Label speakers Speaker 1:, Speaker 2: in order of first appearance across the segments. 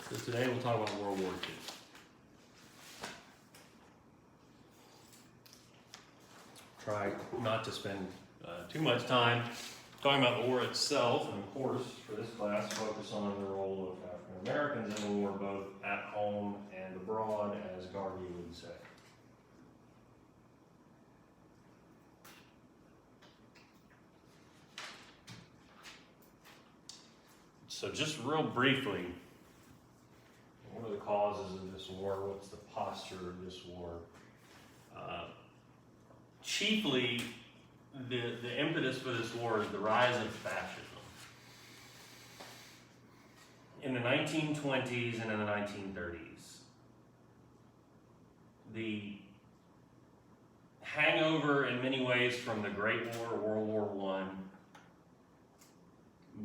Speaker 1: So today we'll talk about World War II. Try not to spend too much time talking about the war itself, and of course, for this class, focus on the role of African Americans in the war, both at home and abroad, as Garvey would say. So just real briefly, what are the causes of this war? What's the posture of this war? Chiefly, the impetus for this war is the rise of fascism. In the 1920s and in the 1930s, the hangover in many ways from the Great War, World War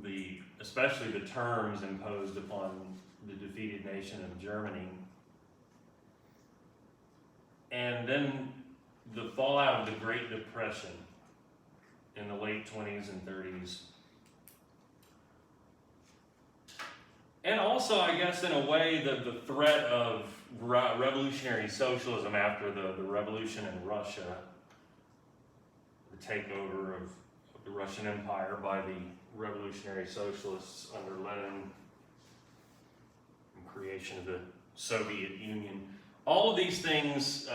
Speaker 1: I, especially the terms imposed upon the defeated nation of Germany, and then the fallout of the Great Depression in the late 20s and 30s. And also, I guess, in a way, the threat of revolutionary socialism after the revolution in Russia, the takeover of the Russian Empire by the revolutionary socialists under Lenin, and creation of the Soviet Union. All of these things,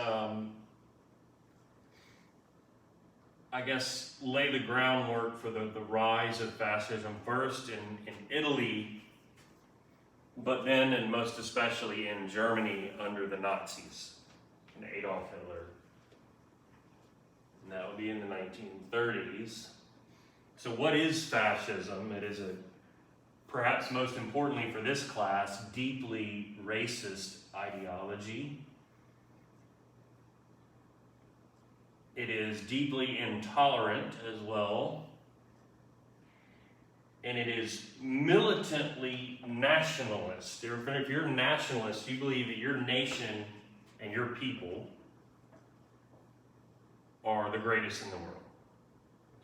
Speaker 1: I guess, lay the groundwork for the rise of fascism, first in Italy, but then, and most especially, in Germany under the Nazis and Adolf Hitler. And that would be in the 1930s. So what is fascism? It is perhaps most importantly for this class, deeply racist ideology. It is deeply intolerant as well. And it is militantly nationalist. If you're a nationalist, you believe that your nation and your people are the greatest in the world.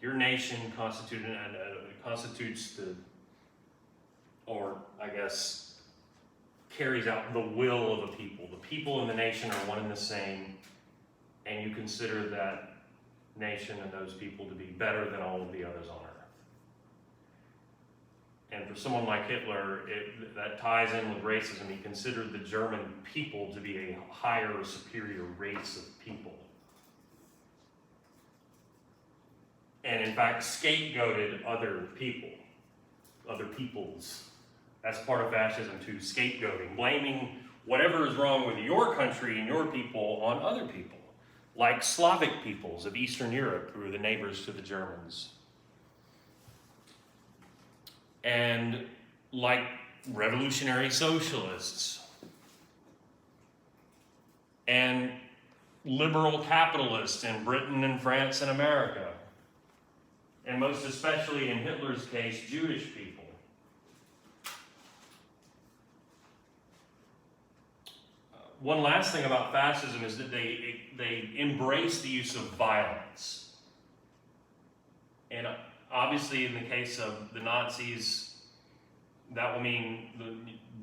Speaker 1: Your nation constitutes carries out the will of a people. The people in the nation are one and the same, and you consider that nation and those people to be better than all of the others on earth. And for someone like Hitler, that ties in with racism. He considered the German people to be a higher, superior race of people. And in fact, scapegoated other peoples. That's part of fascism too, scapegoating, blaming whatever is wrong with your country and your people on other people, like Slavic peoples of Eastern Europe, who are the neighbors to the Germans. And like revolutionary socialists and liberal capitalists in Britain and France and America. And most especially in Hitler's case, Jewish people. One last thing about fascism is that they embrace the use of violence. And obviously in the case of the Nazis, that will mean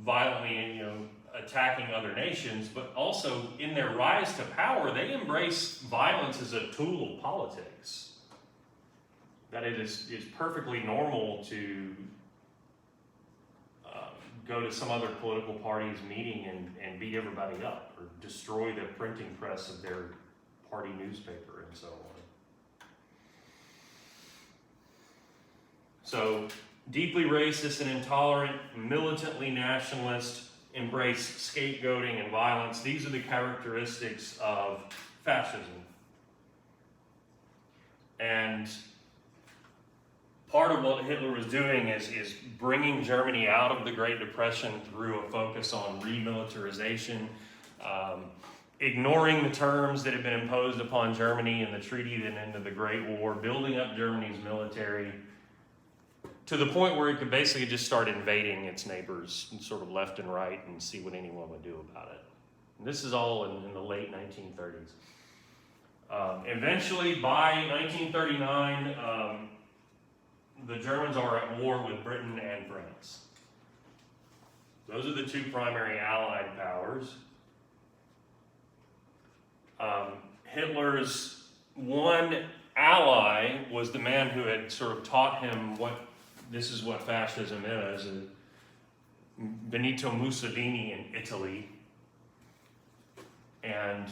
Speaker 1: violently attacking other nations, but also in their rise to power, they embrace violence as a tool of politics. That it is perfectly normal to go to some other political party's meeting and beat everybody up, or destroy the printing press of their party newspaper and so on. So, deeply racist and intolerant, militantly nationalist, embrace scapegoating and violence. These are the characteristics of fascism. And part of what Hitler was doing is bringing Germany out of the Great Depression through a focus on remilitarization, ignoring the terms that had been imposed upon Germany in the treaty that ended the Great War, building up Germany's military to the point where it could basically just start invading its neighbors sort of left and right and see what anyone would do about it. And this is all in the late 1930s. Eventually, by 1939, the Germans are at war with Britain and France. Those are the two primary Allied powers. Hitler's one ally was the man who had sort of taught him this is what fascism is, Benito Mussolini in Italy. And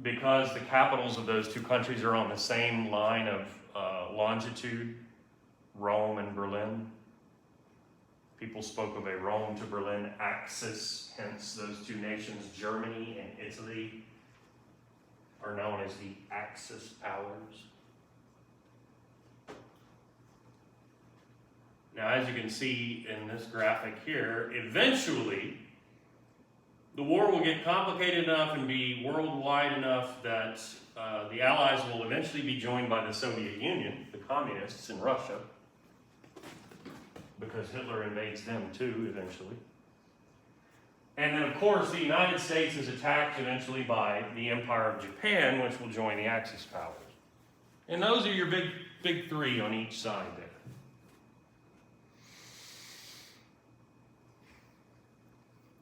Speaker 1: because the capitals of those two countries are on the same line of longitude, Rome and Berlin, people spoke of a Rome to Berlin axis, hence those two nations, Germany and Italy, are known as the Axis powers. Now, as you can see in this graphic here, eventually the war will get complicated enough and be worldwide enough that the Allies will eventually be joined by the Soviet Union, the communists in Russia, because Hitler invades them too eventually. And then, of course, the United States is attacked eventually by the Empire of Japan, which will join the Axis powers. And those are your big three on each side there.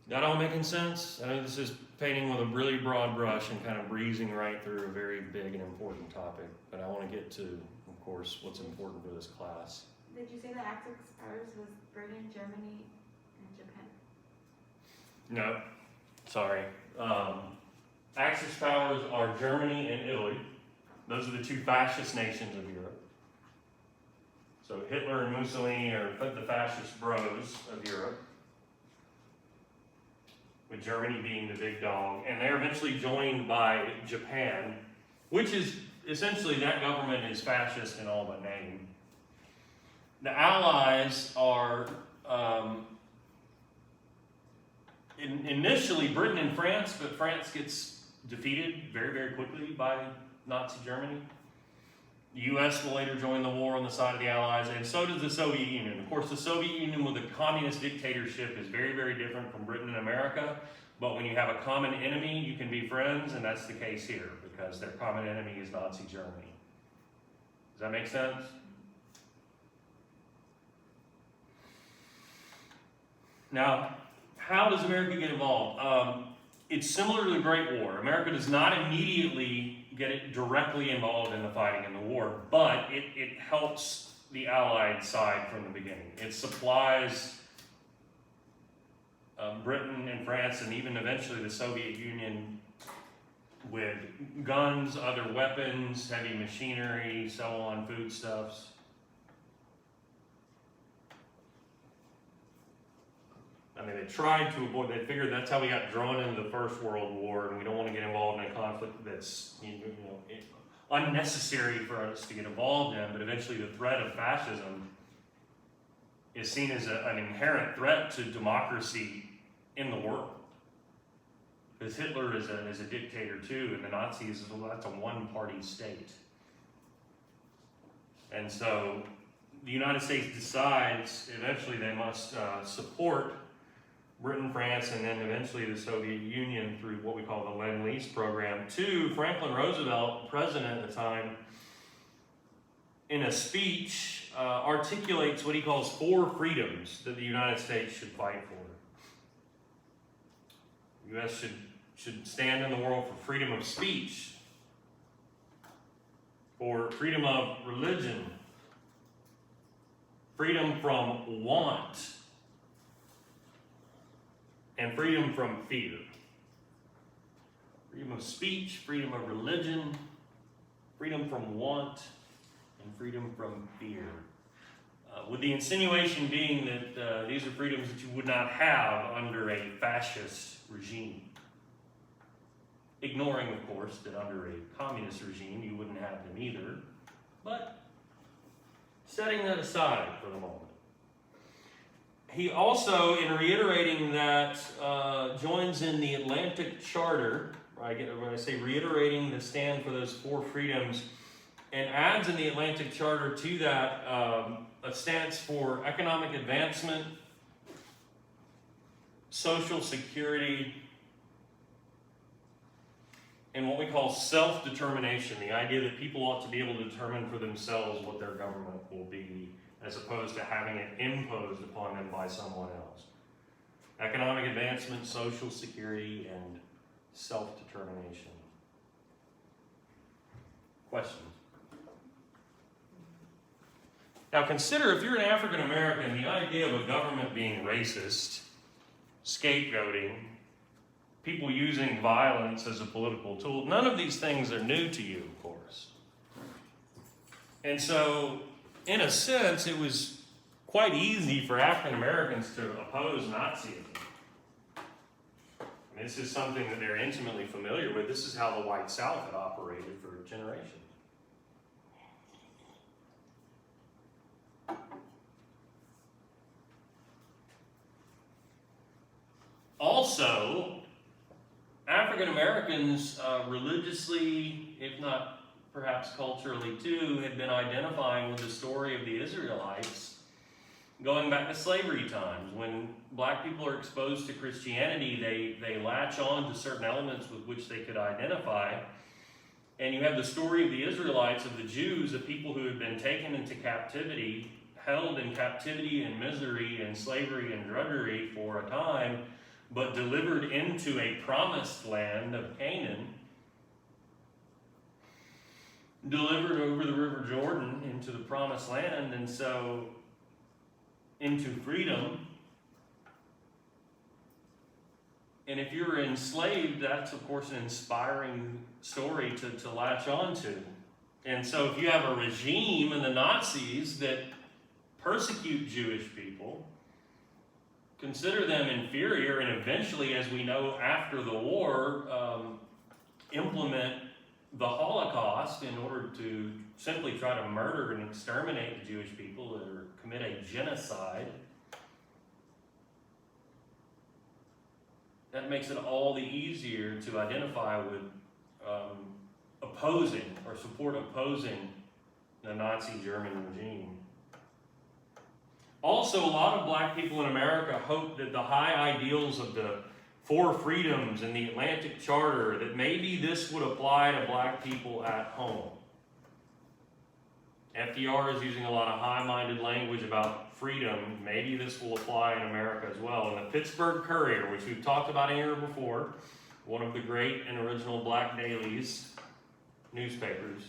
Speaker 1: That all making sense? I know this is painting with a really broad brush and kind of breezing right through a very big and important topic, but I want to get to, of course, what's important for this class.
Speaker 2: Did you say the Axis powers was Britain, Germany, and Japan?
Speaker 1: No, sorry. Axis powers are Germany and Italy. Those are the two fascist nations of Europe. So Hitler and Mussolini are the fascist bros of Europe, with Germany being the big dog. And they're eventually joined by Japan, which is essentially, that government is fascist in all but name. The Allies are initially Britain and France, but France gets defeated very, very quickly by Nazi Germany. The U.S. will later join the war on the side of the Allies, and so does the Soviet Union. Of course, the Soviet Union with a communist dictatorship is very, very different from Britain and America, but when you have a common enemy, you can be friends, and that's the case here, because their common enemy is Nazi Germany. Does that make sense? Now, how does America get involved? It's similar to the Great War. America does not immediately get it directly involved in the fighting in the war, but it helps the Allied side from the beginning. It supplies Britain and France and even eventually the Soviet Union with guns, other weapons, heavy machinery, so on, foodstuffs. I mean, they tried to avoid, they figured that's how we got drawn into the First World War, and we don't want to get involved in a conflict that's unnecessary for us to get involved in, but eventually the threat of fascism is seen as an inherent threat to democracy in the world. Because Hitler is a dictator too, and the Nazis, that's a one-party state. And so the United States decides eventually they must support Britain, France, and then eventually the Soviet Union through what we call the Lend-Lease program. Franklin Roosevelt, president at the time, in a speech, articulates what he calls 4 freedoms that the United States should fight for. The U.S. should stand in the world for freedom of speech, for freedom of religion, freedom from want, and freedom from fear. Freedom of speech, freedom of religion, freedom from want, and freedom from fear. With the insinuation being that these are freedoms that you would not have under a fascist regime. Ignoring, of course, that under a communist regime you wouldn't have them either, but setting that aside for the moment. He also, in reiterating that, joins in the Atlantic Charter, when I say reiterating the stand for those 4 freedoms, and adds in the Atlantic Charter to that a stance for economic advancement, social security, and what we call self-determination, the idea that people ought to be able to determine for themselves what their government will be, as opposed to having it imposed upon them by someone else. economic advancement, social security, and self-determination. Questions? Now consider, if you're an African American, the idea of a government being racist, scapegoating, people using violence as a political tool, none of these things are new to you, of course. And so, in a sense, it was quite easy for African Americans to oppose Nazism. I mean, this is something that they're intimately familiar with. This is how the white South had operated for generations. Also, African Americans religiously, if not perhaps culturally too, had been identifying with the story of the Israelites going back to slavery times. When black people are exposed to Christianity, they latch on to certain elements with which they could identify. And you have the story of the Israelites, of the Jews, the people who had been taken into captivity, held in captivity and misery and slavery and drudgery for a time, but delivered into a promised land of Canaan, delivered over the River Jordan into the promised land, and so into freedom. And if you're enslaved, that's of course an inspiring story to latch on to. And so if you have a regime in the Nazis that persecute Jewish people, consider them inferior, and eventually, as we know after the war, implement the Holocaust in order to simply try to murder and exterminate the Jewish people, or commit a genocide, that makes it all the easier to identify with opposing or support opposing the Nazi German regime. Also, a lot of black people in America hoped that the high ideals of the Four Freedoms and the Atlantic Charter, that maybe this would apply to black people at home. FDR is using a lot of high-minded language about freedom. Maybe this will apply in America as well. And the Pittsburgh Courier, which we've talked about here before, one of the great and original black dailies, newspapers,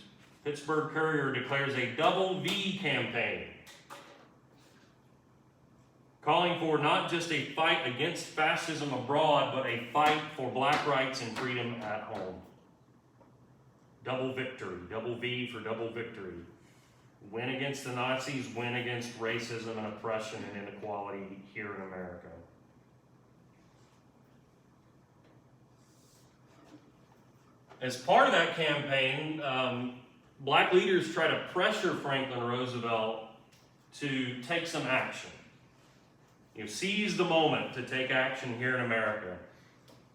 Speaker 1: Pittsburgh Courier declares a double V campaign, calling for not just a fight against fascism abroad, but a fight for black rights and freedom at home. Double victory, double V for double victory. Win against the Nazis, win against racism and oppression and inequality here in America. As part of that campaign, black leaders try to pressure Franklin Roosevelt to take some action. Seize the moment to take action here in America.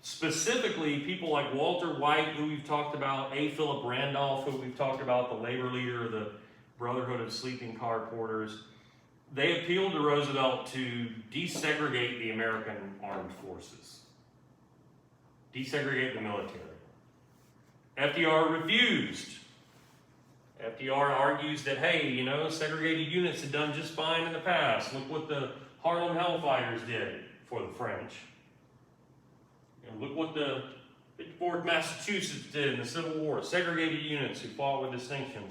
Speaker 1: Specifically, people like Walter White, who we've talked about, A. Philip Randolph, who we've talked about, the labor leader of the Brotherhood of Sleeping Car Porters, they appealed to Roosevelt to desegregate the American armed forces, desegregate the military. FDR refused. FDR argues that, hey, segregated units had done just fine in the past. Look what the Harlem Hellfighters did for the French. Look what the 54th Massachusetts did in the Civil War. Segregated units who fought with distinction.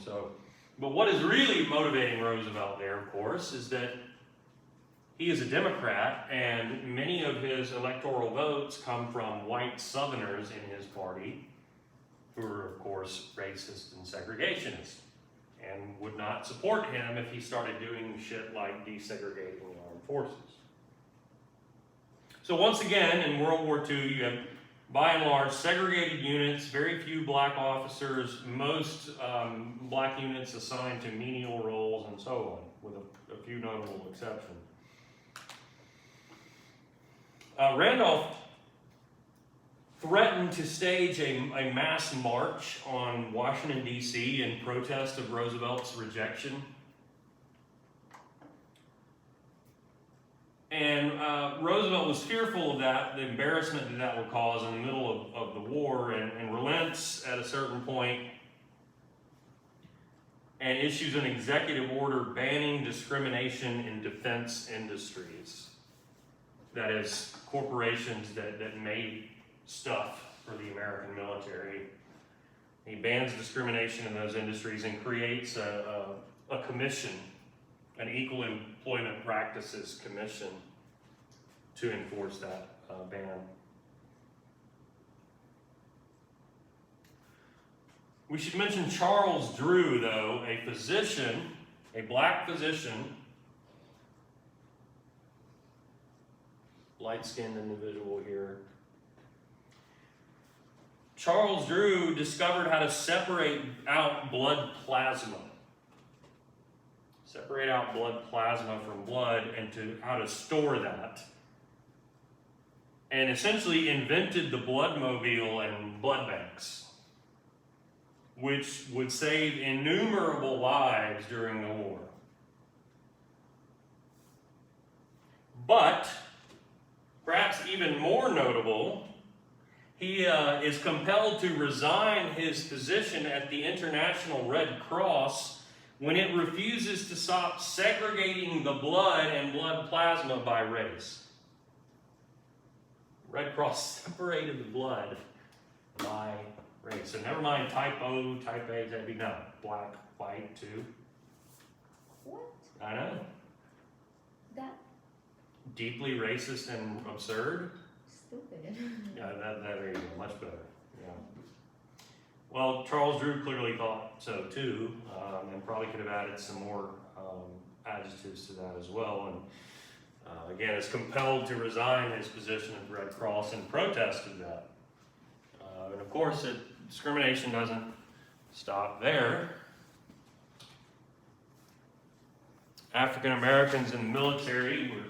Speaker 1: But what is really motivating Roosevelt there, of course, is that he is a Democrat, and many of his electoral votes come from white Southerners in his party, who are, of course, racist and segregationists, and would not support him if he started doing shit like desegregating the armed forces. So once again, in World War II, you have, by and large, segregated units, very few black officers, most black units assigned to menial roles, and so on, with a few notable exceptions. Randolph threatened to stage a mass march on Washington, D.C. in protest of Roosevelt's rejection. And Roosevelt was fearful of that, the embarrassment that would cause in the middle of the war, and relents at a certain point and issues an executive order banning discrimination in defense industries. That is, corporations that made stuff for the American military. He bans discrimination in those industries and creates a commission, an Equal Employment Practices Commission, to enforce that ban. We should mention Charles Drew, though, a physician, a black physician, light-skinned individual here. Charles Drew discovered how to separate out blood plasma. Separate out blood plasma from blood and how to store that. And essentially invented the bloodmobile and blood banks, which would save innumerable lives during the war. But, perhaps even more notable, he is compelled to resign his position at the International Red Cross when it refuses to stop segregating the blood and blood plasma by race. Red Cross separated the blood by race. So never mind type O, type A, type B, no. Black, white, too.
Speaker 3: What?
Speaker 1: I know.
Speaker 3: That
Speaker 1: Deeply racist and absurd.
Speaker 3: stupid.
Speaker 1: Yeah, that there you go, much better. Yeah. Well, Charles Drew clearly thought so too, and probably could have added some more adjectives to that as well. And again, is compelled to resign his position at the Red Cross in protest of that. And of course, discrimination doesn't stop there. African Americans in the military were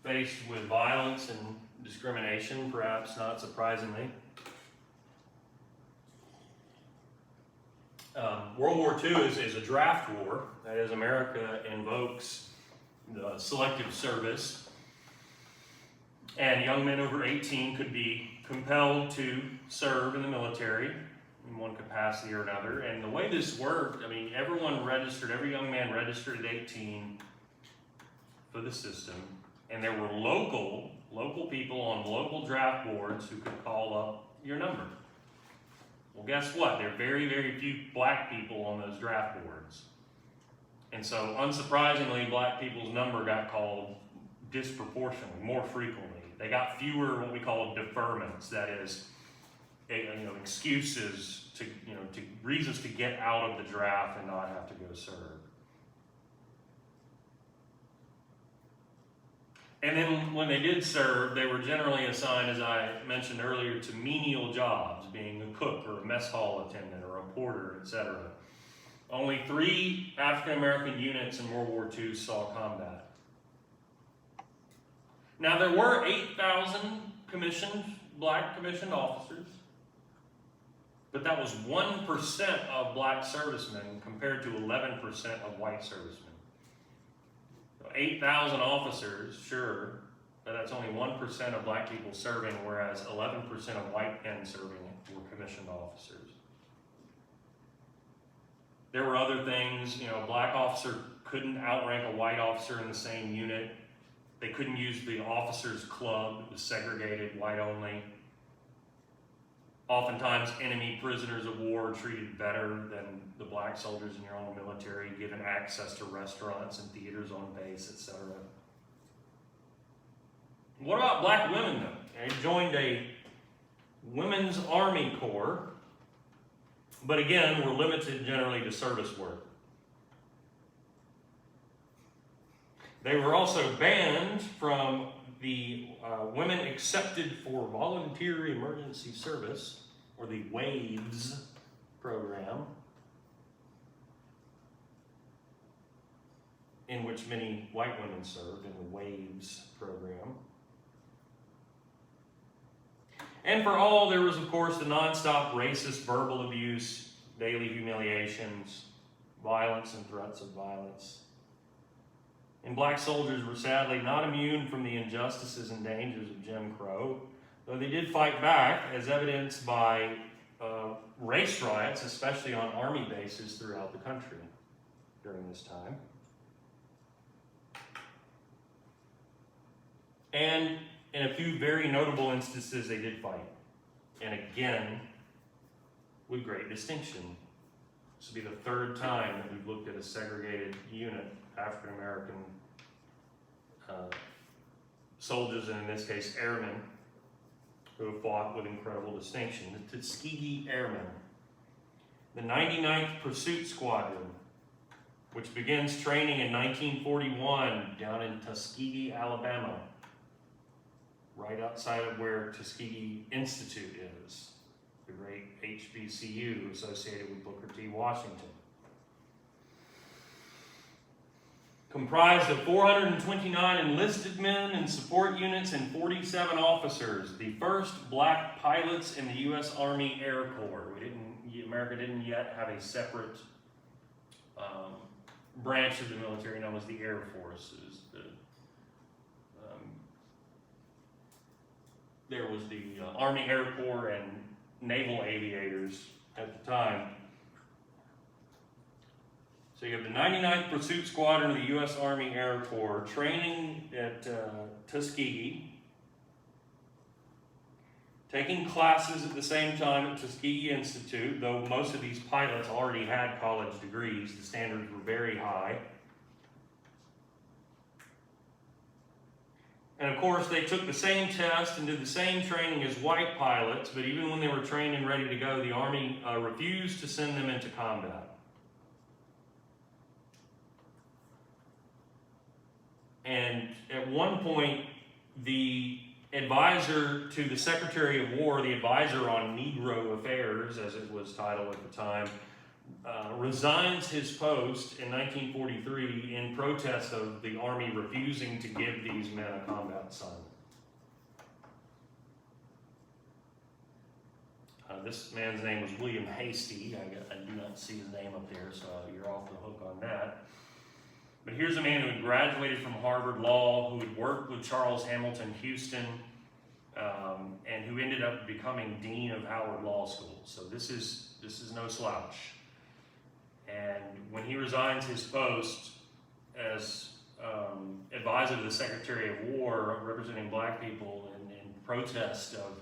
Speaker 1: faced with violence and discrimination, perhaps not surprisingly. World War II is a draft war. That is, America invokes the selective service, and young men over 18 could be compelled to serve in the military in one capacity or another. And the way this worked, I mean, everyone registered, every young man registered at 18 for the system, and there were local people on local draft boards who could call up your number. Well, guess what? There are very, very few black people on those draft boards. And so, unsurprisingly, black people's number got called disproportionately, more frequently. They got fewer what we call deferments, that is, excuses to reasons to get out of the draft and not have to go serve. And then when they did serve, they were generally assigned, as I mentioned earlier, to menial jobs, being a cook or a mess hall attendant or a porter, etc. Only 3 African American units in World War II saw combat. Now there were 8,000 black commissioned officers, but that was 1% of black servicemen compared to 11% of white servicemen. 8,000 officers, sure, but that's only 1% of black people serving, whereas 11% of white men serving were commissioned officers. There were other things, a black officer couldn't outrank a white officer in the same unit. They couldn't use the officers' club, it was segregated, white only. Oftentimes, enemy prisoners of war are treated better than the black soldiers in your own military, given access to restaurants and theaters on base, etc. What about black women, though? They joined a women's army corps, but again, were limited generally to service work. They were also banned from the women accepted for volunteer emergency service, or the WAVES program, in which many white women served in the WAVES program. And for all, there was, of course, the nonstop racist verbal abuse, daily humiliations, violence and threats of violence. And black soldiers were sadly not immune from the injustices and dangers of Jim Crow, though they did fight back, as evidenced by race riots, especially on army bases throughout the country during this time. And in a few very notable instances, they did fight. And again, with great distinction. This will be the third time that we've looked at a segregated unit, African American soldiers, and in this case, airmen, who have fought with incredible distinction. The Tuskegee Airmen, the 99th Pursuit Squadron, which begins training in 1941 down in Tuskegee, Alabama, right outside of where Tuskegee Institute is, the great HBCU associated with Booker T. Washington. Comprised of 429 enlisted men and support units and 47 officers, the first black pilots in the U.S. Army Air Corps. America didn't yet have a separate branch of the military known as the Air Force. There was the Army Air Corps and naval aviators at the time. So you have the 99th Pursuit Squadron of the U.S. Army Air Corps training at Tuskegee, taking classes at the same time at Tuskegee Institute, though most of these pilots already had college degrees. The standards were very high. And of course, they took the same test and did the same training as white pilots, but even when they were trained and ready to go, the Army refused to send them into combat. And at one point, the advisor to the Secretary of War, the advisor on Negro Affairs, as it was titled at the time, resigns his post in 1943 in protest of the Army refusing to give these men a combat assignment. This man's name was William Hasty. I do not see his name up there, so you're off the hook on that. But here's a man who had graduated from Harvard Law, who had worked with Charles Hamilton Houston, and who ended up becoming Dean of Howard Law School. So this is no slouch. And when he resigns his post as advisor to the Secretary of War, representing black people in protest of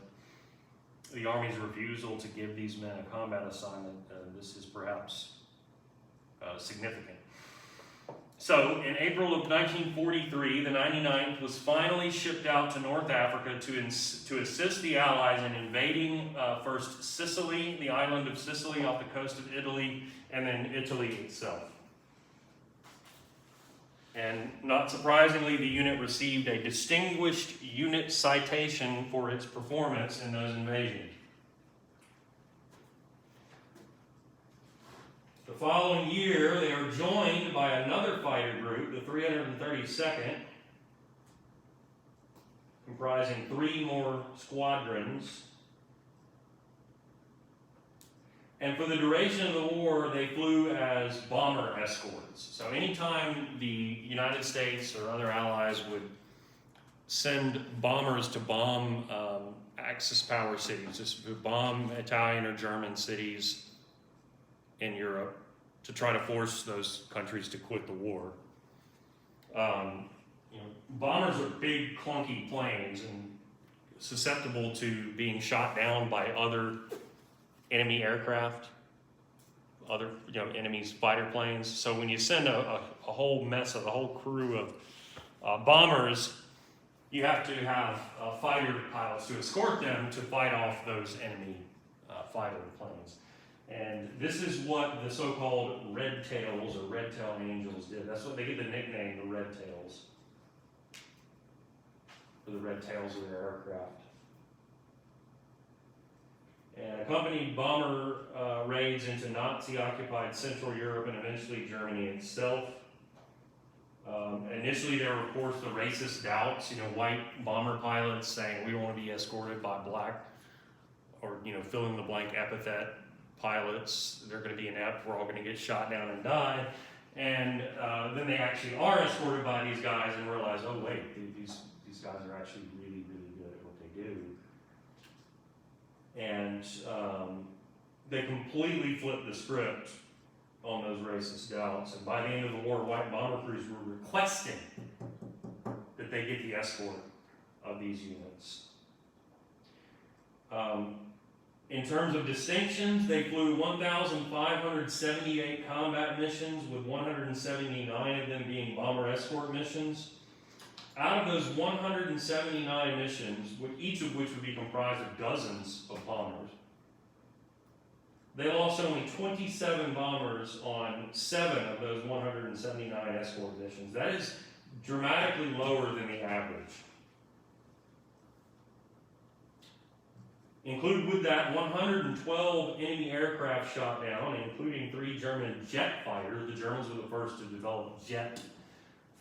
Speaker 1: the Army's refusal to give these men a combat assignment, this is perhaps significant. So, in April of 1943, the 99th was finally shipped out to North Africa to assist the Allies in invading first Sicily, the island of Sicily off the coast of Italy, and then Italy itself. And not surprisingly, the unit received a Distinguished Unit Citation for its performance in those invasions. The following year, they are joined by another fighter group, the 332nd, comprising 3 more squadrons. And for the duration of the war, they flew as bomber escorts. So anytime the United States or other allies would send bombers to bomb Axis power cities, just to bomb Italian or German cities in Europe to try to force those countries to quit the war. Bombers are big, clunky planes and susceptible to being shot down by other enemy aircraft, other enemy's fighter planes. So when you send a whole mess of a whole crew of bombers, you have to have fighter pilots to escort them to fight off those enemy fighter planes. And this is what the so-called Red Tails or Red Tail Angels did. That's what they get the nickname, the Red Tails, for the red tails of their aircraft. And accompanied bomber raids into Nazi-occupied Central Europe and eventually Germany itself. Initially, there were, of course, the racist doubts, white bomber pilots saying, we don't want to be escorted by black, or, fill in the blank epithet pilots. They're going to be inept. We're all going to get shot down and die. And then they actually are escorted by these guys and realize, oh, wait, these guys are actually really, really good at what they do. And they completely flipped the script on those racist doubts. And by the end of the war, white bomber crews were requesting that they get the escort of these units. In terms of distinctions, they flew 1,578 combat missions, with 179 of them being bomber escort missions. Out of those 179 missions, each of which would be comprised of dozens of bombers, they lost only 27 bombers on 7 of those 179 escort missions. That is dramatically lower than the average. Included with that, 112 enemy aircraft shot down, including 3 German jet fighters. The Germans were the first to develop jet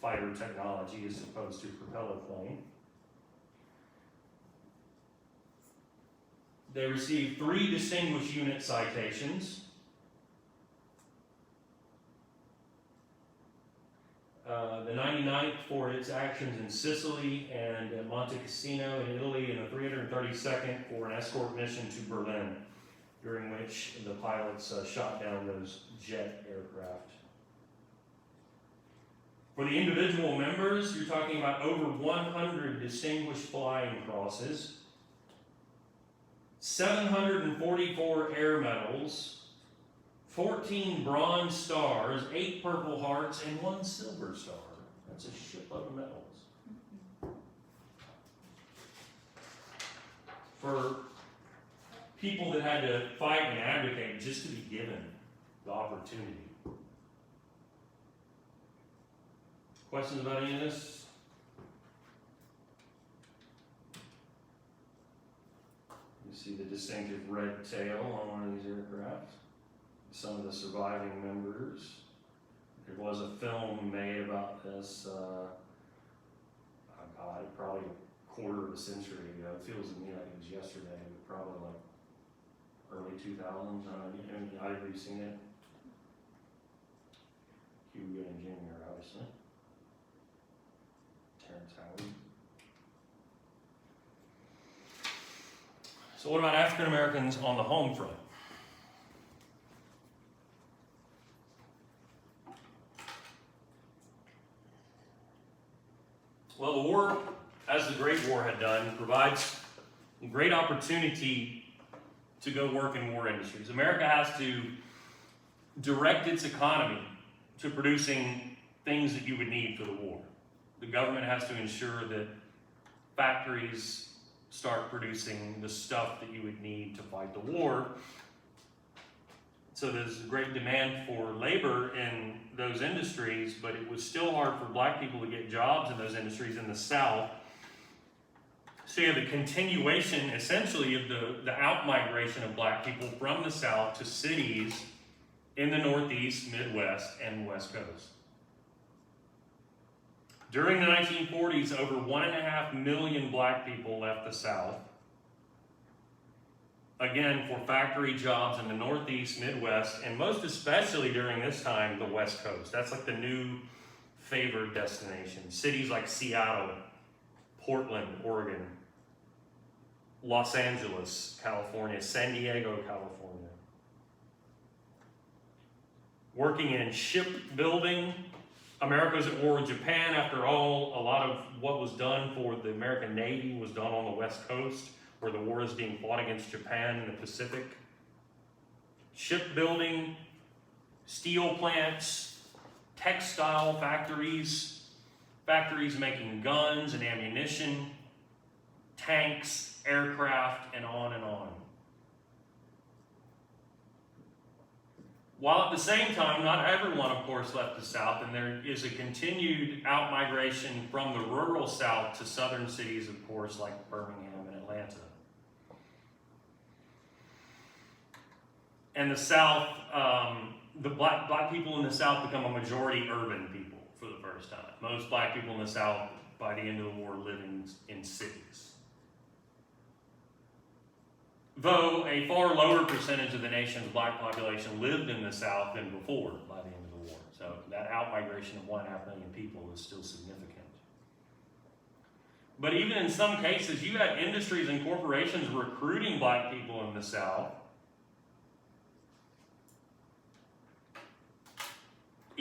Speaker 1: fighter technology as opposed to propeller plane. They received 3 distinguished unit citations. The 99th for its actions in Sicily and at Monte Cassino in Italy, and the 332nd for an escort mission to Berlin, during which the pilots shot down those jet aircraft. For the individual members, you're talking about over 100 distinguished flying crosses, 744 air medals, 14 bronze stars, 8 purple hearts, and 1 silver star. That's a shitload of medals. For people that had to fight and advocate just to be given the opportunity. Questions about any of this? You see the distinctive red tail on one of these aircraft. Some of the surviving members. There was a film made about this, probably a quarter of a century ago. It feels to me like it was yesterday, but probably like early 2000s. Either of you seen it? Hugo and Jr., obviously. Terrence Howard. So what about African Americans on the home front? Well, the war, as the Great War had done, provides a great opportunity to go work in war industries. America has to direct its economy to producing things that you would need for the war. The government has to ensure that factories start producing the stuff that you would need to fight the war. So there's a great demand for labor in those industries, but it was still hard for black people to get jobs in those industries in the South. So you have the continuation, essentially, of the out-migration of black people from the South to cities in the Northeast, Midwest, and West Coast. During the 1940s, over 1.5 million black people left the South, again, for factory jobs in the Northeast, Midwest, and most especially during this time, the West Coast. That's like the new favored destination. Cities like Seattle, Portland, Oregon, Los Angeles, California, San Diego, California. Working in shipbuilding. America's at war with Japan. After all, a lot of what was done for the American Navy was done on the West Coast, where the war is being fought against Japan in the Pacific. Shipbuilding, steel plants, textile factories, factories making guns and ammunition, tanks, aircraft, and on and on. While at the same time, not everyone, of course, left the South, and there is a continued out-migration from the rural South to southern cities, of course, like Birmingham and Atlanta. And the South, the black people in the South become a majority urban people for the first time. Most black people in the South, by the end of the war, live in cities. Though a far lower percentage of the nation's black population lived in the South than before by the end of the war. So that out-migration of 1.5 million people is still significant. But even in some cases, you had industries and corporations recruiting black people in the South.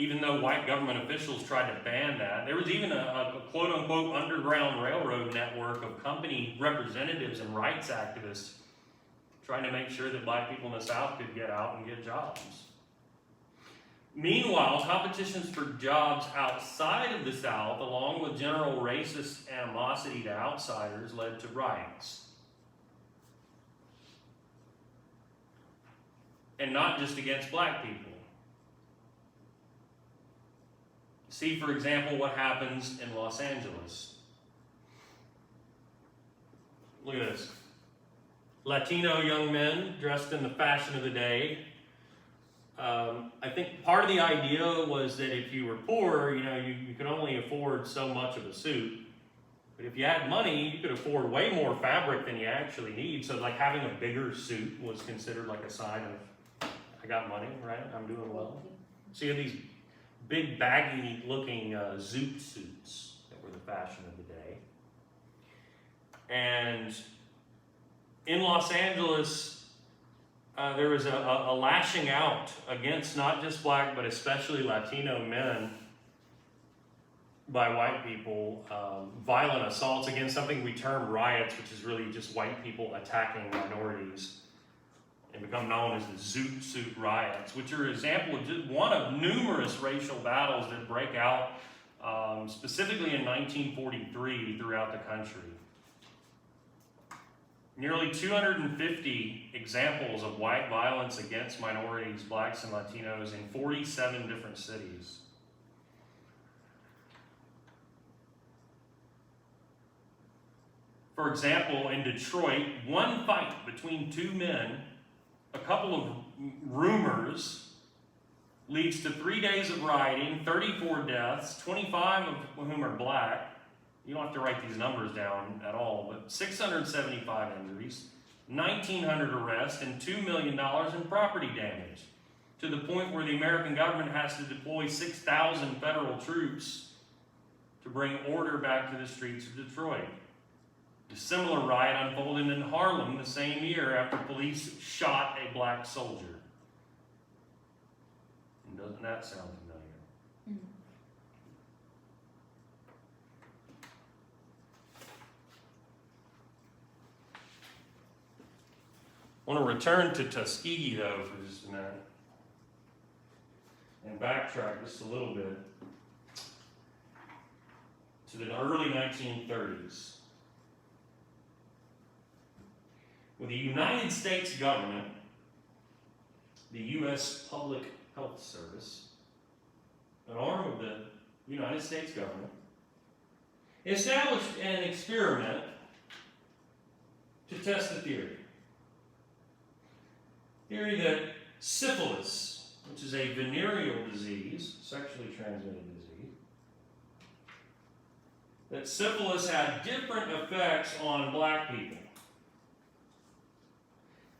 Speaker 1: even though white government officials tried to ban that. There was even a quote-unquote underground railroad network of company representatives and rights activists trying to make sure that black people in the South could get out and get jobs. Meanwhile, competitions for jobs outside of the South, along with general racist animosity to outsiders, led to riots. And not just against black people. See, for example, what happens in Los Angeles. Look at this. Latino young men dressed in the fashion of the day. I think part of the idea was that if you were poor, you could only afford so much of a suit. But if you had money, you could afford way more fabric than you actually need. So like having a bigger suit was considered like a sign of, I got money, right? I'm doing well. So you have these big baggy looking zoot suits that were the fashion of the day. And in Los Angeles, there was a lashing out against not just black, but especially Latino men by white people, violent assaults against something we term riots, which is really just white people attacking minorities, and become known as the Zoot Suit riots, which are an example of just one of numerous racial battles that break out specifically in 1943 throughout the country. Nearly 250 examples of white violence against minorities, blacks, and Latinos in 47 different cities. For example, in Detroit, one fight between two men, a couple of rumors, leads to 3 days of rioting, 34 deaths, 25 of whom are black. You don't have to write these numbers down at all, but 675 injuries, 1,900 arrests, and $2 million in property damage, to the point where the American government has to deploy 6,000 federal troops to bring order back to the streets of Detroit. A similar riot unfolded in Harlem the same year after police shot a black soldier. And doesn't that sound familiar? I want to return to Tuskegee, though, for just a minute, and backtrack just a little bit to the early 1930s. With the United States government, the U.S. Public Health Service, an arm of the United States government, established an experiment to test the theory. Theory that syphilis, which is a venereal disease, sexually transmitted disease, that syphilis had different effects on black people.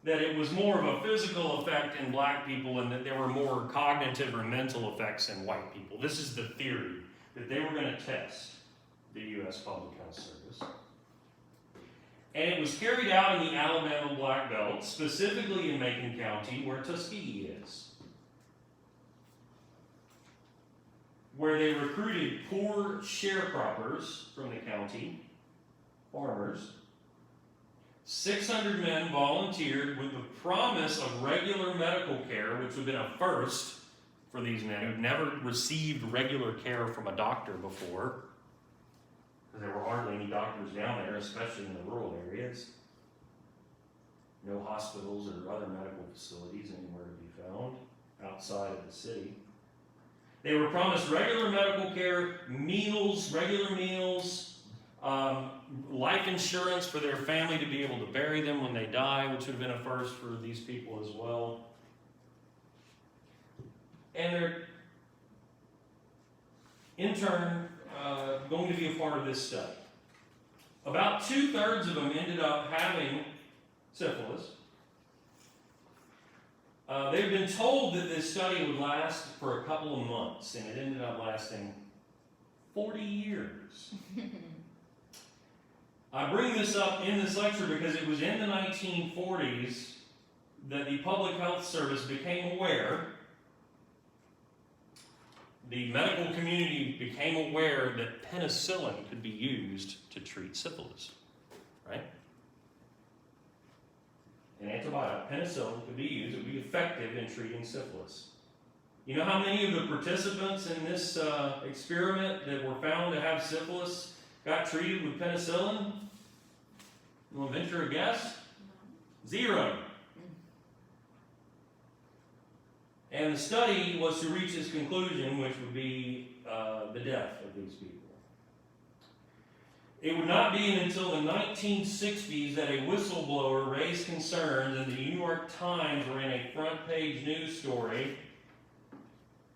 Speaker 1: That it was more of a physical effect in black people and that there were more cognitive or mental effects in white people. This is the theory that they were going to test the U.S. Public Health Service. And it was carried out in the Alabama Black Belt, specifically in Macon County, where Tuskegee is, where they recruited poor sharecroppers from the county, farmers. 600 men volunteered with the promise of regular medical care, which would have been a first for these men who'd never received regular care from a doctor before, because there were hardly any doctors down there, especially in the rural areas. No hospitals or other medical facilities anywhere to be found outside of the city. They were promised regular medical care, meals, regular meals, life insurance for their family to be able to bury them when they die, which would have been a first for these people as well. And they're, in turn, going to be a part of this study. About 2/3 of them ended up having syphilis. They've been told that this study would last for a couple of months, and it ended up lasting 40 years. I bring this up in this lecture because it was in the 1940s that the Public Health Service became aware the medical community became aware that penicillin could be used to treat syphilis, right? An antibiotic, penicillin, could be used, it would be effective in treating syphilis. You know how many of the participants in this experiment that were found to have syphilis got treated with penicillin? You want to venture a guess? 0. And the study was to reach this conclusion, which would be the death of these people. It would not be until the 1960s that a whistleblower raised concerns, and the New York Times ran a front-page news story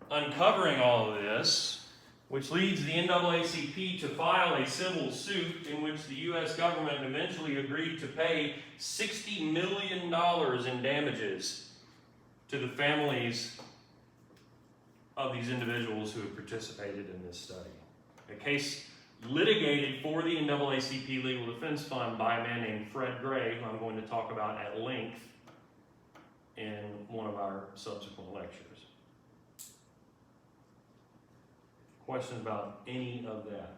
Speaker 1: uncovering all of this, which leads the NAACP to file a civil suit in which the U.S. government eventually agreed to pay $60 million in damages to the families of these individuals who have participated in this study. A case litigated for the NAACP Legal Defense Fund by a man named Fred Gray, who I'm going to talk about at length in one of our subsequent lectures. Questions about any of that?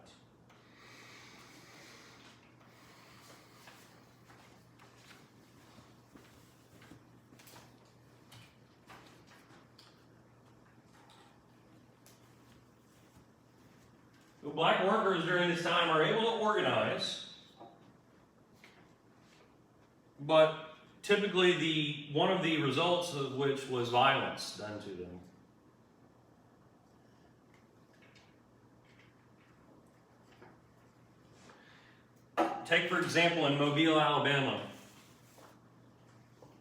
Speaker 1: The black workers during this time are able to organize, but typically one of the results of which was violence done to them. Take, for example, in Mobile, Alabama,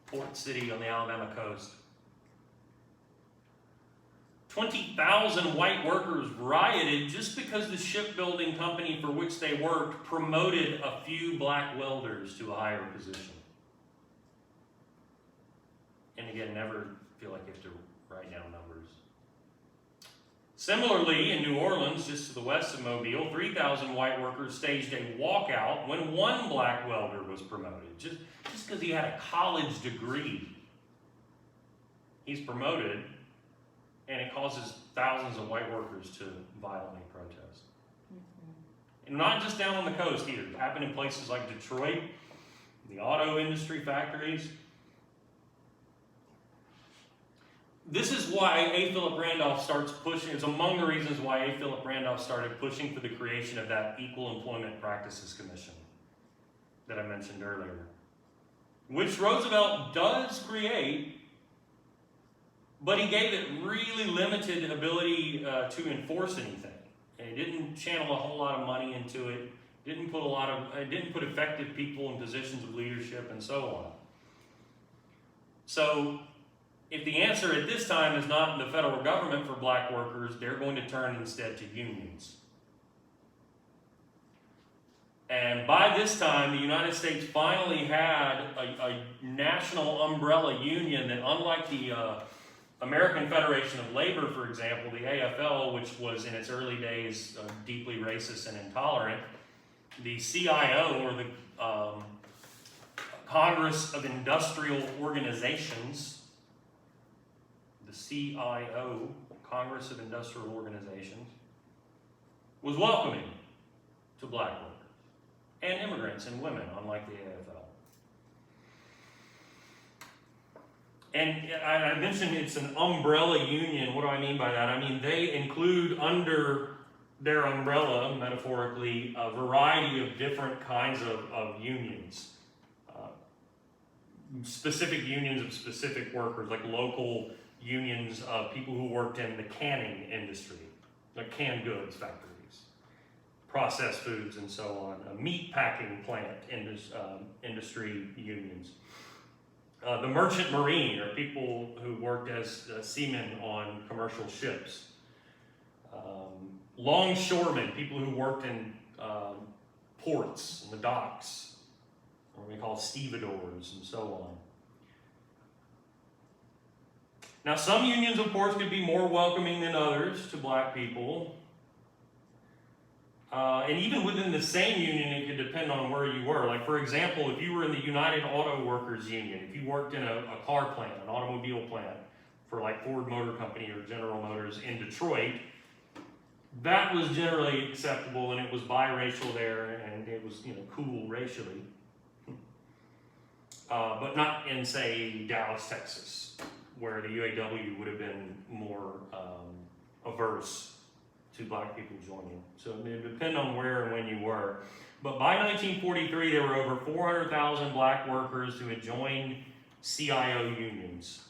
Speaker 1: port city on the Alabama coast. 20,000 white workers rioted just because the shipbuilding company for which they worked promoted a few black welders to a higher position. And again, never feel like you have to write down numbers. Similarly, in New Orleans, just to the west of Mobile, 3,000 white workers staged a walkout when one black welder was promoted. Just because he had a college degree, he's promoted, and it causes thousands of white workers to violently protest. And not just down on the coast either. It happened in places like Detroit, the auto industry factories. This is why A. Philip Randolph starts pushing, it's among the reasons why A. Philip Randolph started pushing for the creation of that Equal Employment Practices Commission that I mentioned earlier, which Roosevelt does create, but he gave it really limited ability to enforce anything. And he didn't channel a whole lot of money into it, didn't put effective people in positions of leadership and so on. So, if the answer at this time is not the federal government for black workers, they're going to turn instead to unions. And by this time, the United States finally had a national umbrella union that, unlike the American Federation of Labor, for example, the AFL, which was in its early days deeply racist and intolerant, the CIO, or the Congress of Industrial Organizations, the CIO, Congress of Industrial Organizations, was welcoming to black workers and immigrants and women, unlike the AFL. And I mentioned it's an umbrella union. What do I mean by that? I mean they include under their umbrella, metaphorically, a variety of different kinds of unions. Specific unions of specific workers, like local unions of people who worked in the canning industry, like canned goods factories, processed foods and so on, meat packing plant industry unions. The merchant marine, or people who worked as seamen on commercial ships. Longshoremen, people who worked in ports and the docks, or what we call stevedores and so on. Now, some unions, of course, could be more welcoming than others to black people. And even within the same union, it could depend on where you were. Like, for example, if you were in the United Auto Workers Union, if you worked in a car plant, an automobile plant, for like Ford Motor Company or General Motors in Detroit, that was generally acceptable, and it was biracial there, and it was, cool racially. But not in, say, Dallas, Texas, where the UAW would have been more averse to black people joining. So it would depend on where and when you were. But by 1943, there were over 400,000 black workers who had joined CIO unions.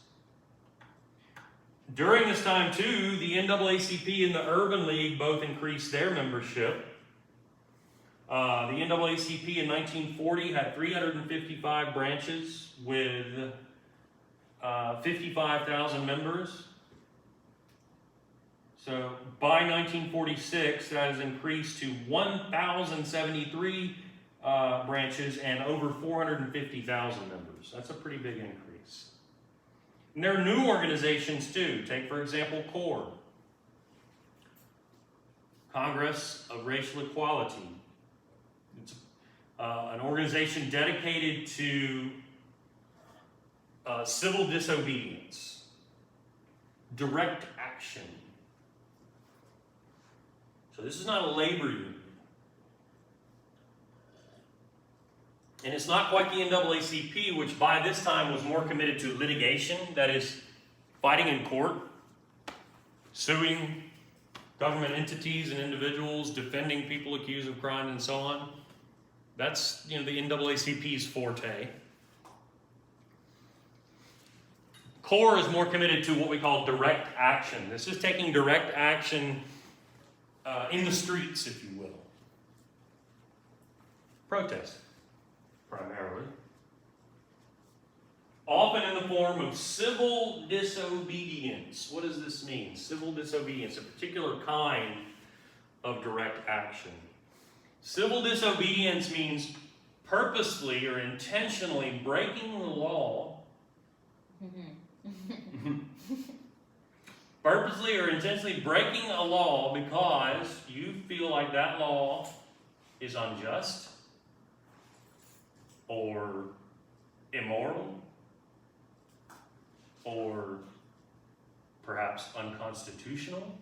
Speaker 1: During this time, too, the NAACP and the Urban League both increased their membership. The NAACP in 1940 had 355 branches with 55,000 members. So by 1946, that has increased to 1,073 branches and over 450,000 members. That's a pretty big increase. And there are new organizations too. Take, for example, CORE, Congress of Racial Equality. It's an organization dedicated to civil disobedience, direct action. So this is not a labor union. And it's not quite the NAACP, which by this time was more committed to litigation, that is, fighting in court, suing government entities and individuals, defending people accused of crime, and so on. That's, the NAACP's forte. CORE is more committed to what we call direct action. This is taking direct action in the streets, if you will. Protest, primarily. Often in the form of civil disobedience. What does this mean? Civil disobedience, a particular kind of direct action. Civil disobedience means purposely or intentionally breaking the law. Purposely or intentionally breaking a law because you feel like that law is unjust or immoral or perhaps unconstitutional.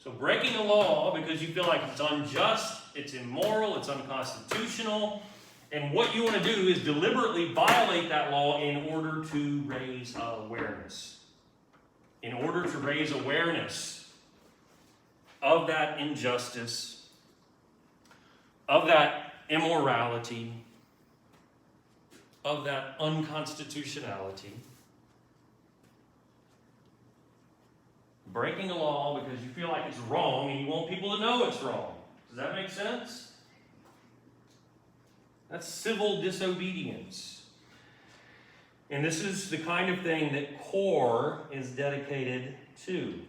Speaker 1: So breaking a law because you feel like it's unjust, it's immoral, it's unconstitutional, and what you want to do is deliberately violate that law in order to raise awareness. In order to raise awareness of that injustice, of that immorality, of that unconstitutionality. Breaking a law because you feel like it's wrong and you want people to know it's wrong. Does that make sense? That's civil disobedience. And this is the kind of thing that CORE is dedicated to.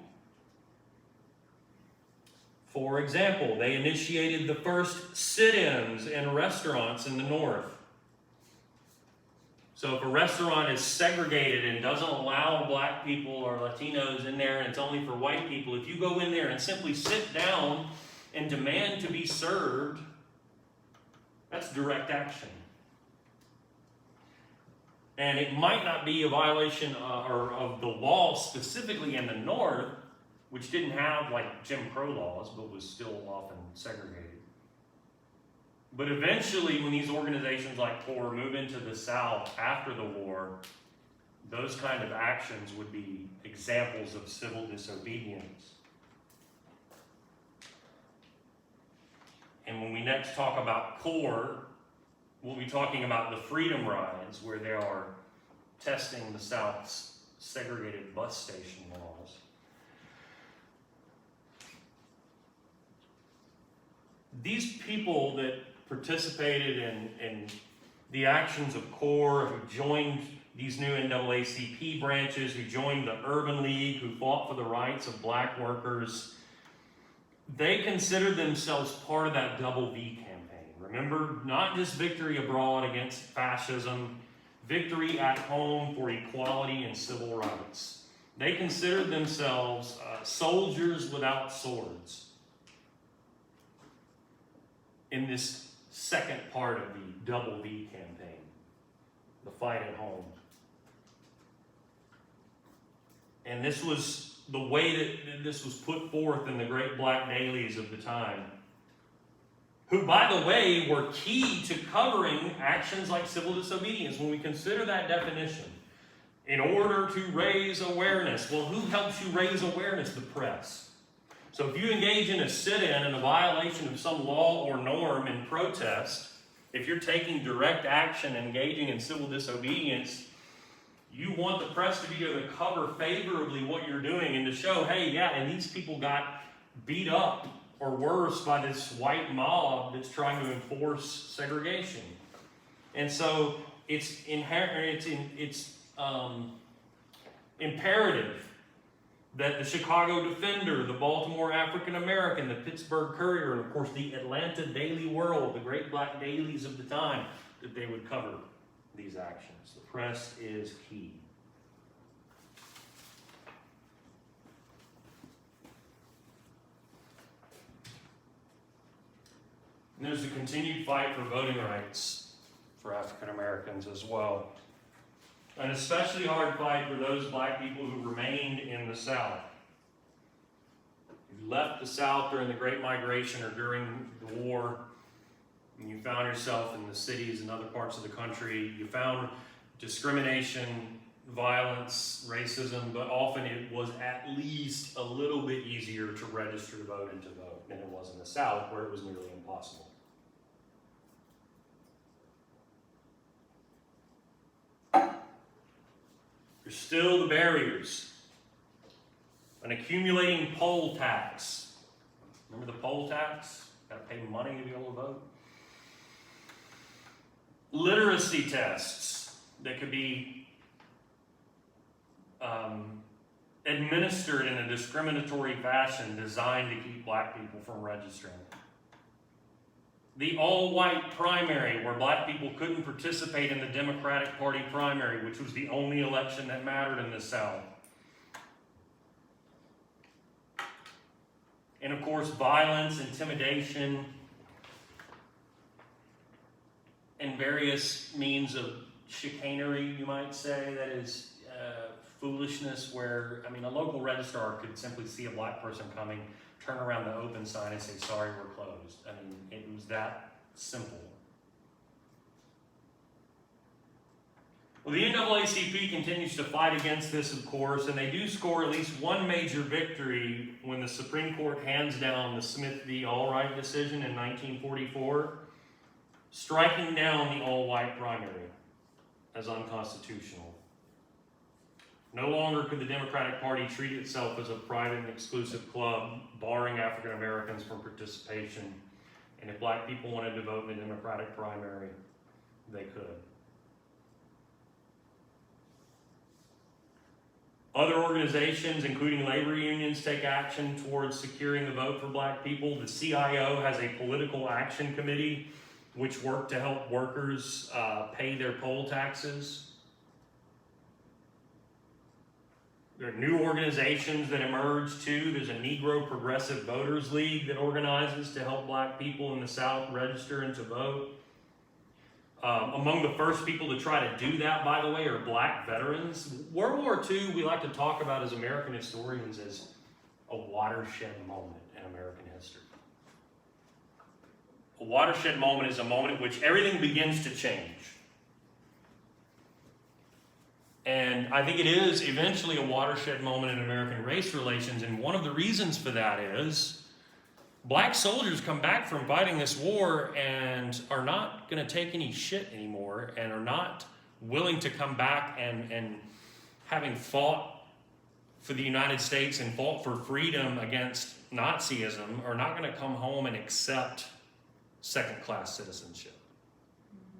Speaker 1: For example, they initiated the first sit-ins in restaurants in the North. So if a restaurant is segregated and doesn't allow black people or Latinos in there and it's only for white people, if you go in there and simply sit down and demand to be served, that's direct action. And it might not be a violation of the law specifically in the North, which didn't have like Jim Crow laws, but was still often segregated. But eventually, when these organizations like CORE move into the South after the war, those kind of actions would be examples of civil disobedience. And when we next talk about CORE, we'll be talking about the Freedom Rides, where they are testing the South's segregated bus station laws. These people that participated in the actions of CORE, who joined these new NAACP branches, who joined the Urban League, who fought for the rights of black workers, they considered themselves part of that Double V campaign. Remember, not just victory abroad against fascism, victory at home for equality and civil rights. They considered themselves soldiers without swords in this second part of the Double V campaign, the fight at home. And this was the way that this was put forth in the great black dailies of the time, who, by the way, were key to covering actions like civil disobedience. When we consider that definition, in order to raise awareness, well, who helps you raise awareness? The press. So if you engage in a sit-in and a violation of some law or norm in protest, if you're taking direct action, engaging in civil disobedience, you want the press to be able to cover favorably what you're doing and to show, hey, yeah, and these people got beat up or worse by this white mob that's trying to enforce segregation. And so it's imperative that the Chicago Defender, the Baltimore African American, the Pittsburgh Courier, and of course the Atlanta Daily World, the great black dailies of the time, that they would cover these actions. The press is key. And there's the continued fight for voting rights for African Americans as well. An especially hard fight for those black people who remained in the South. You left the South during the Great Migration or during the war, and you found yourself in the cities and other parts of the country. You found discrimination, violence, racism, but often it was at least a little bit easier to register to vote and to vote than it was in the South, where it was nearly impossible. There's still the barriers. An accumulating poll tax. Remember the poll tax? Got to pay money to be able to vote. Literacy tests that could be administered in a discriminatory fashion designed to keep black people from registering. The all-white primary, where black people couldn't participate in the Democratic Party primary, which was the only election that mattered in the South. And of course, violence, intimidation, and various means of chicanery, you might say, that is foolishness where, I mean, a local registrar could simply see a black person coming, turn around the open sign and say, sorry, we're closed. I mean, it was that simple. Well, the NAACP continues to fight against this, of course, and they do score at least one major victory when the Supreme Court hands down the Smith v. Allwright decision in 1944, striking down the all-white primary as unconstitutional. No longer could the Democratic Party treat itself as a private and exclusive club, barring African Americans from participation. And if black people wanted to vote in the Democratic primary, they could. Other organizations, including labor unions, take action towards securing the vote for black people. The CIO has a political action committee which work to help workers pay their poll taxes. There are new organizations that emerge too. There's a Negro Progressive Voters League that organizes to help black people in the South register and to vote. Among the first people to try to do that, by the way, are black veterans. World War II, we like to talk about as American historians as a watershed moment in American history. A watershed moment is a moment at which everything begins to change. And I think it is eventually a watershed moment in American race relations, and one of the reasons for that is black soldiers come back from fighting this war and are not going to take any shit anymore and are not willing to come back and having fought for the United States and fought for freedom against Nazism, are not going to come home and accept second-class citizenship.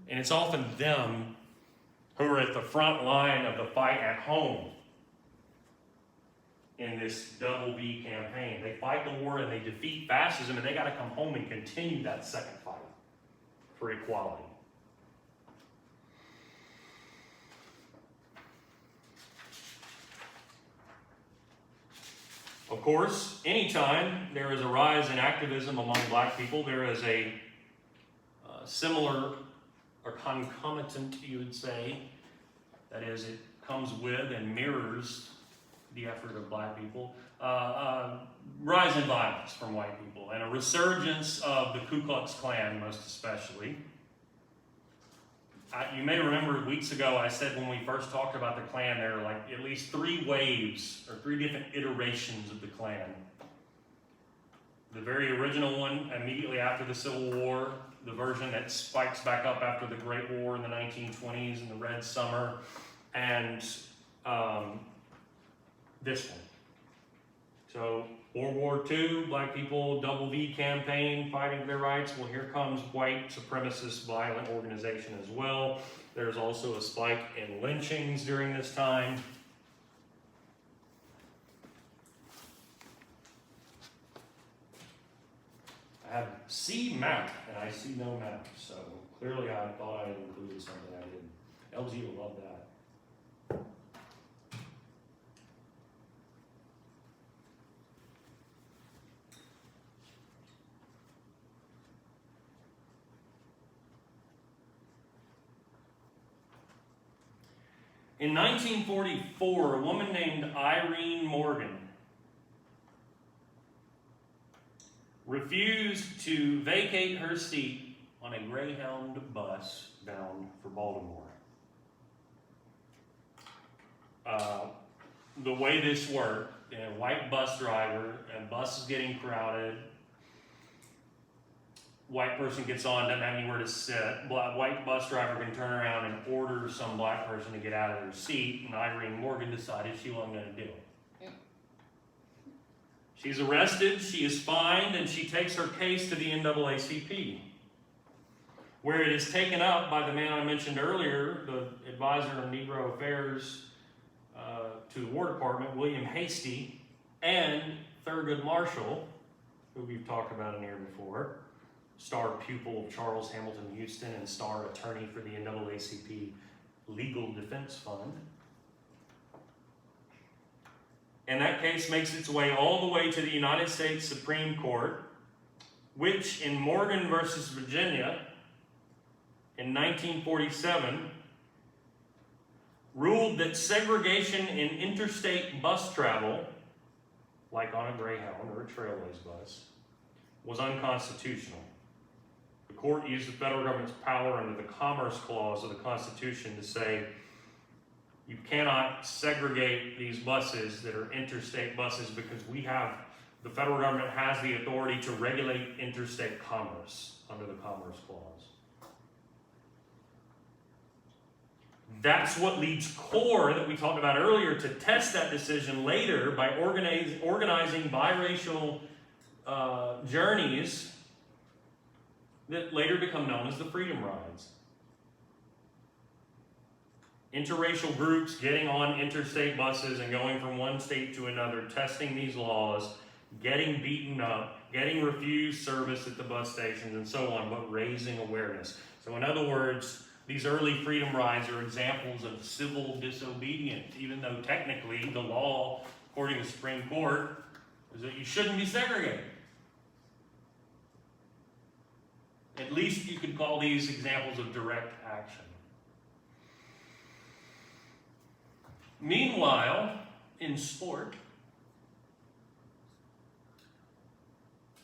Speaker 1: And it's often them who are at the front line of the fight at home in this double V campaign. They fight the war and they defeat fascism, and they got to come home and continue that second fight for equality. Of course, anytime there is a rise in activism among black people, there is a similar or concomitant, you would say, that is, it comes with and mirrors the effort of black people, rise in violence from white people, and a resurgence of the Ku Klux Klan, most especially. You may remember weeks ago I said when we first talked about the Klan, there are like at least 3 waves or 3 different iterations of the Klan. The very original one immediately after the Civil War, the version that spikes back up after the Great War in the 1920s and the Red Summer, and this one. So World War II, black people, Double V campaign, fighting for their rights. Well, here comes white supremacist violent organization as well. There's also a spike in lynchings during this time. I have C map, and I see no map, so clearly I thought I had included something I didn't. LG will love that. In 1944, a woman named Irene Morgan refused to vacate her seat on a Greyhound bus bound for Baltimore. The way this worked, a white bus driver, and bus is getting crowded, white person gets on, doesn't have anywhere to sit, white bus driver can turn around and order some black person to get out of their seat, and Irene Morgan decided she wasn't going to do it. She's arrested, she is fined, and she takes her case to the NAACP, where it is taken up by the man I mentioned earlier, the advisor of Negro Affairs to the War Department, William Hastie, and Thurgood Marshall, who we've talked about in here before, star pupil of Charles Hamilton Houston and star attorney for the NAACP Legal Defense Fund. And that case makes its way all the way to the United States Supreme Court, which in Morgan versus Virginia in 1947 ruled that segregation in interstate bus travel, like on a Greyhound or a Trailways bus, was unconstitutional. The court used the federal government's power under the Commerce Clause of the Constitution to say you cannot segregate these buses that are interstate buses because the federal government has the authority to regulate interstate commerce under the Commerce Clause. That's what leads CORE, that we talked about earlier, to test that decision later by organizing biracial journeys that later become known as the Freedom Rides. Interracial groups getting on interstate buses and going from one state to another, testing these laws, getting beaten up, getting refused service at the bus stations, and so on, but raising awareness. So in other words, these early Freedom Rides are examples of civil disobedience, even though technically the law, according to the Supreme Court, is that you shouldn't be segregated. At least you could call these examples of direct action. Meanwhile, in sport,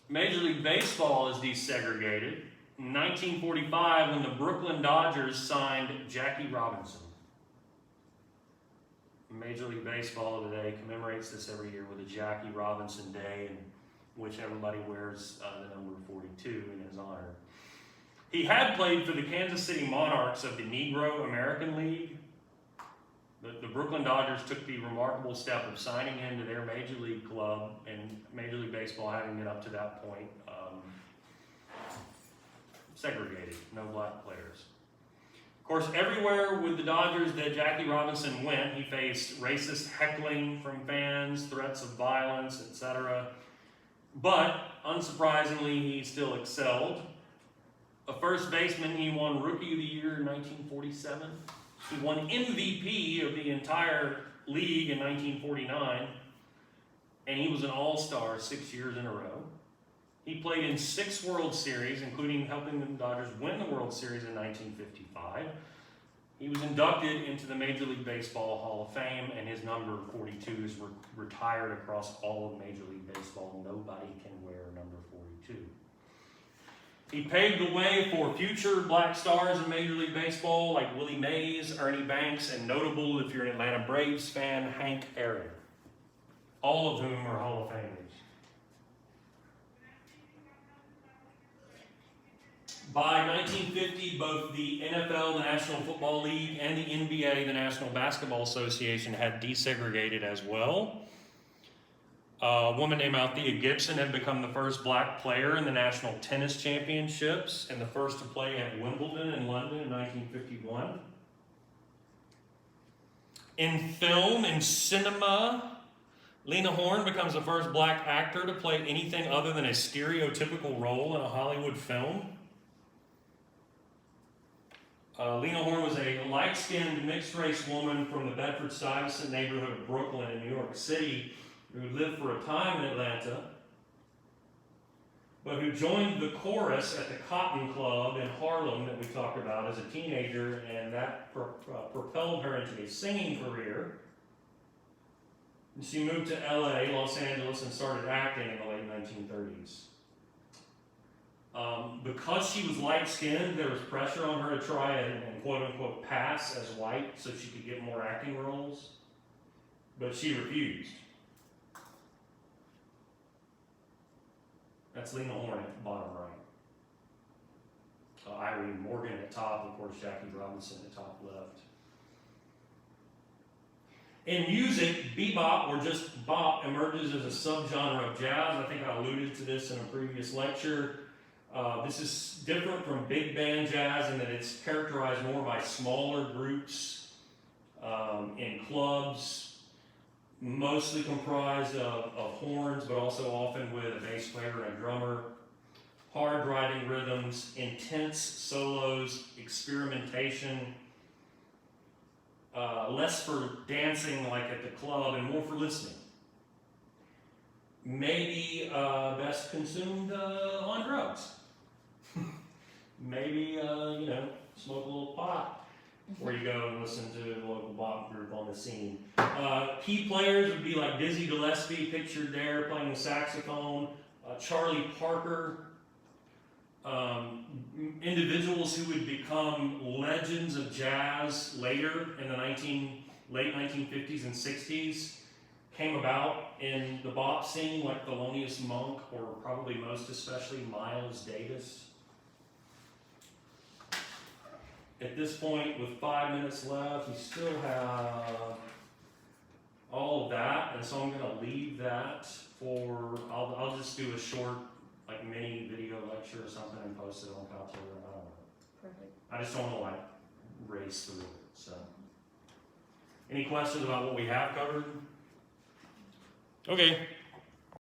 Speaker 1: Major League Baseball is desegregated in 1945 when the Brooklyn Dodgers signed Jackie Robinson. Major League Baseball today commemorates this every year with a Jackie Robinson Day, in which everybody wears the number 42 in his honor. He had played for the Kansas City Monarchs of the Negro American League. The Brooklyn Dodgers took the remarkable step of signing him to their Major League club, and Major League Baseball having been up to that point segregated, no black players. Of course, everywhere with the Dodgers that Jackie Robinson went, he faced racist heckling from fans, threats of violence, etc. But, unsurprisingly, he still excelled. A first baseman, he won Rookie of the Year in 1947. He won MVP of the entire league in 1949. And he was an all-star 6 years in a row. He played in 6 World Series, including helping the Dodgers win the World Series in 1955. He was inducted into the Major League Baseball Hall of Fame, and his number 42 is retired across all of Major League Baseball. Nobody can wear number 42. He paved the way for future black stars in Major League Baseball like Willie Mays, Ernie Banks, and notable, if you're an Atlanta Braves fan, Hank Aaron. All of whom are Hall of Famers. By 1950, both the NFL, the National Football League, and the NBA, the National Basketball Association, had desegregated as well. A woman named Althea Gibson had become the first black player in the National Tennis Championships and the first to play at Wimbledon in London in 1951. In film and cinema, Lena Horne becomes the first black actor to play anything other than a stereotypical role in a Hollywood film. Lena Horne was a light-skinned, mixed-race woman from the Bedford-Stuyvesant neighborhood of Brooklyn in New York City who lived for a time in Atlanta, but who joined the chorus at the Cotton Club in Harlem that we talked about as a teenager, and that propelled her into a singing career. And she moved to LA, Los Angeles, and started acting in the late 1930s. Because she was light-skinned, there was pressure on her to try and quote-unquote pass as white so she could get more acting roles, but she refused. That's Lena Horne at the bottom right. Irene Morgan at top, of course, Jackie Robinson at top left. In music, bebop, or just bop, emerges as a subgenre of jazz. I think I alluded to this in a previous lecture. This is different from big band jazz in that it's characterized more by smaller groups in clubs, mostly comprised of horns, but also often with a bass player and a drummer. Hard driving rhythms, intense solos, experimentation, less for dancing like at the club and more for listening. Maybe best consumed on drugs. Maybe, smoke a little pot before you go and listen to the local bop group on the scene. Key players would be like Dizzy Gillespie, pictured there, playing the saxophone. Charlie Parker. Individuals who would become legends of jazz later in the late 1950s and 60s came about in the bop scene, like Thelonious Monk, or probably most especially Miles Davis. At this point, with 5 minutes left, we still have all of that, and so I'm going to leave that for, I'll just do a short, like mini video lecture or something and post it on Kaltura. I don't know.
Speaker 3: Perfect.
Speaker 1: I just don't want to race through it. So, any questions about what we have covered? Okay.